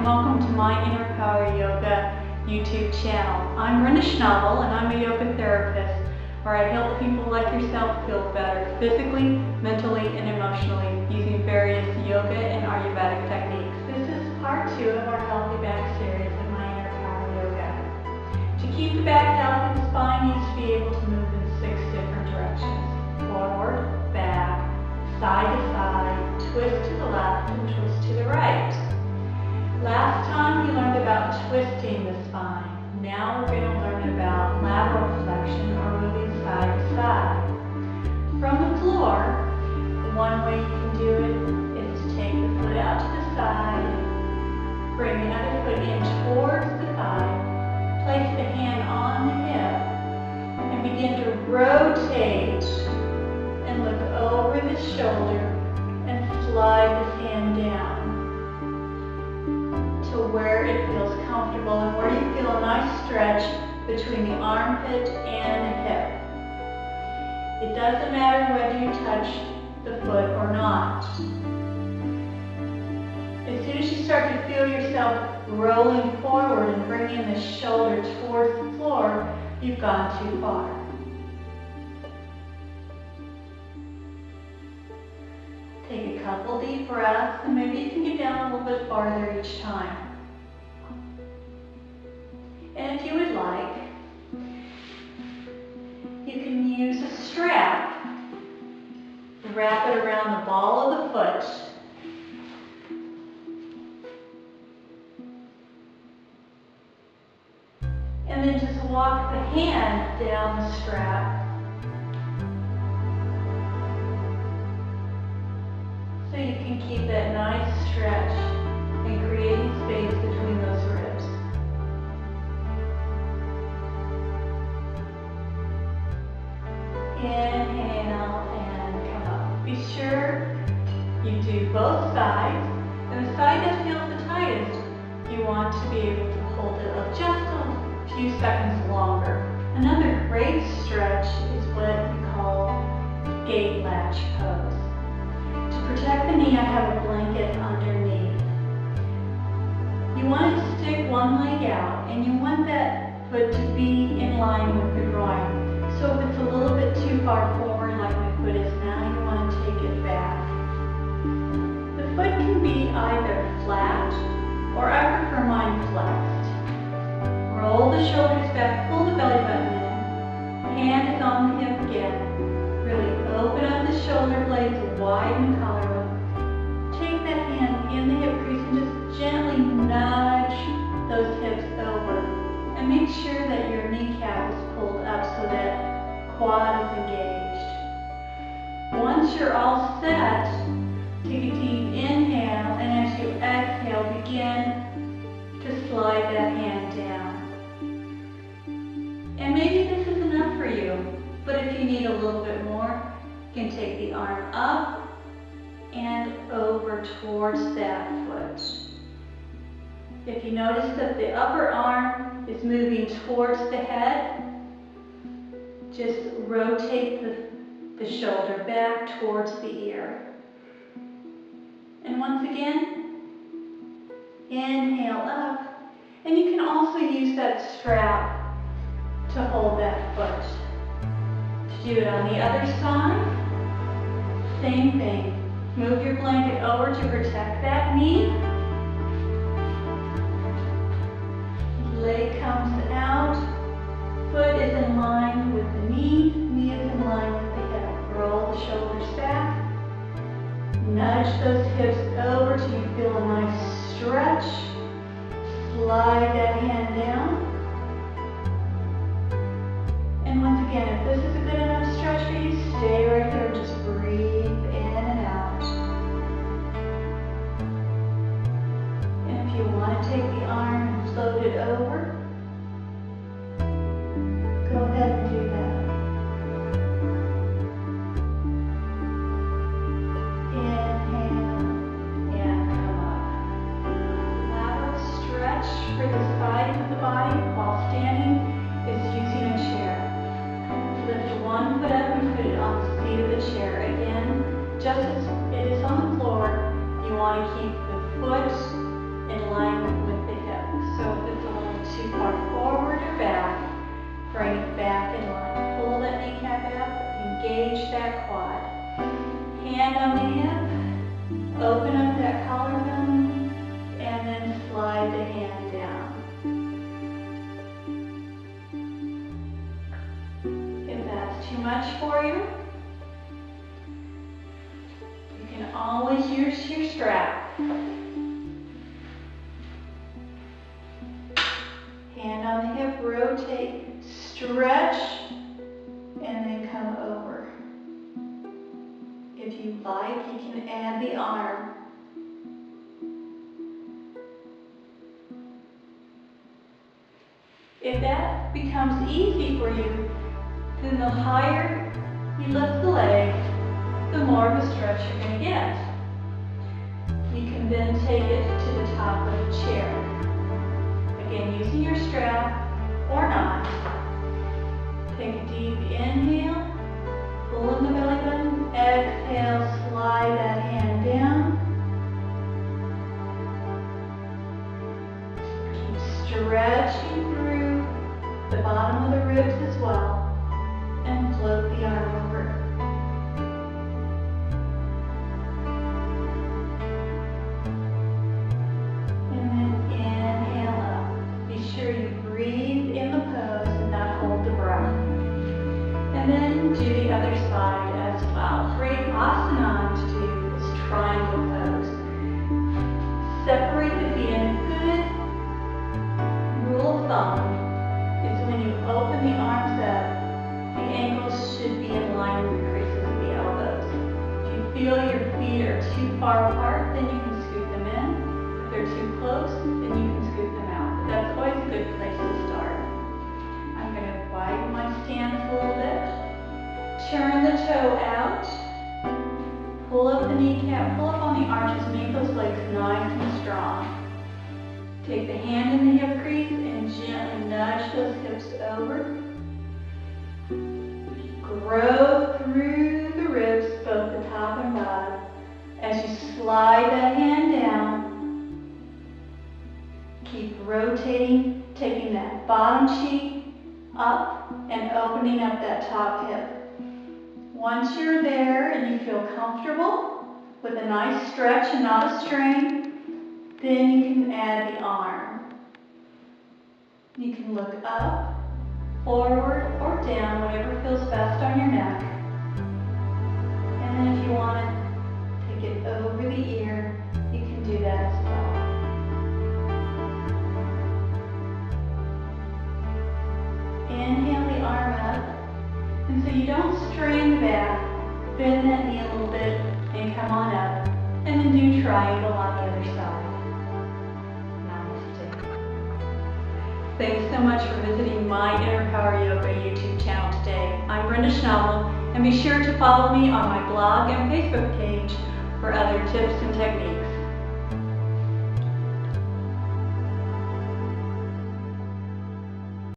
and welcome to my Inner Power Yoga YouTube channel. I'm Brenda Schnabel and I'm a yoga therapist where I help people like yourself feel better physically, mentally, and emotionally using various yoga and Ayurvedic techniques. This is part 2 of our Healthy Back series of my Inner Power Yoga. To keep the back healthy, the spine needs to be able to move in 6 different directions. Forward, back, side to side, twist to the left, and twist to the right. Last time we learned about twisting the spine. Now we're going to learn about lateral flexion or moving side to side. From the floor, one way you can do it is to take the foot out to the side, bring another foot in towards the thigh, place the hand on the hip, and begin to rotate and look over the shoulder and slide this hand down to where it feels comfortable and where you feel a nice stretch between the armpit and the hip. It doesn't matter whether you touch the foot or not. As soon as you start to feel yourself rolling forward and bringing the shoulder towards the floor, you've gone too far. Take a couple deep breaths and maybe you can get down a little bit farther each time. And if you would like, you can use a strap. Wrap it around the ball of the foot. And then just walk the hand down the strap. So you can keep that nice stretch and creating space between those ribs. Inhale and come up. Be sure you do both sides. And the side that feels the tightest, you want to be able to hold it up just a few seconds longer. Another great stretch is what we call gate latch pose. To protect the knee, I have a blanket underneath. You want to stick one leg out and you want that foot to be in line with the groin. So if it's a little bit too far forward like my foot is now, you want to take it back. The foot can be either flat or I prefer mine flexed. Roll the shoulders back, pull the belly button in. Hand is on the hip again. Really open up the shoulder blades, widen the collarbone. Take that hand in the hip crease and just gently nudge those hips over. And make sure that your kneecap is pulled up so that quad is engaged. Once you're all set, take a deep inhale, and as you exhale, begin to slide that hand down. And maybe this is enough for you, but if you need a little bit more, you can take the arm up and over towards that foot. If you notice that the upper arm is moving towards the head, just rotate the shoulder back towards the ear. And once again, inhale up. And you can also use that strap to hold that foot. To do it on the other side, same thing. Move your blanket over to protect that knee. Leg comes out. Foot is in line with the knee. Knee is in line with the hip. Roll the shoulders back. Nudge those hips over till you feel a nice stretch. Slide that hand down. And once again, if this is a good enough stretch for you, stay right there. Just breathe in and out. too far forward or back, bring it back in line. Pull that kneecap out, engage that quad. Hand on the hip, open up that collarbone, and then slide the hand down. If that's too much for you, you can always use your strap. Hand on the hip, rotate, stretch, and then come over. If you like, you can add the arm. If that becomes easy for you, then the higher you lift the leg, the more of a stretch you're going to get. You can then take it to the top of the chair. Again, using your strap or not. Take a deep inhale, pull in the belly button, exhale, slide that hand down. Keep stretching through the bottom of the ribs as well, and float the arm over. And then do the other side as well. Great asana to do this triangle pose. Separate the feet, and a good rule of thumb is when you open the arms up, the ankles should be in line with the creases of the elbows. If you feel your feet are too far apart, then you can scoot them in. If they're too close, then you can scoot them out. But that's always a good place to start. I'm going to widen my stance a little bit. Turn the toe out. Pull up the kneecap, pull up on the arches, make those legs nice and strong. Take the hand in the hip crease and gently nudge those hips over. Grow through the ribs, both the top and bottom. As you slide that hand down, keep rotating, taking that bottom cheek up and opening up that top hip. Once you're there and you feel comfortable with a nice stretch and not a strain, then you can add the arm. You can look up, forward, or down, whatever feels best on your neck. And then if you want to take it over the ear, you can do that as well. Inhale the arm up. And so you don't strain the back, bend that knee a little bit and come on up. And then do triangle on the other side. Namaste. Thanks so much for visiting my Inner Power Yoga YouTube channel today. I'm Brenda Schnabel, and be sure to follow me on my blog and Facebook page for other tips and techniques.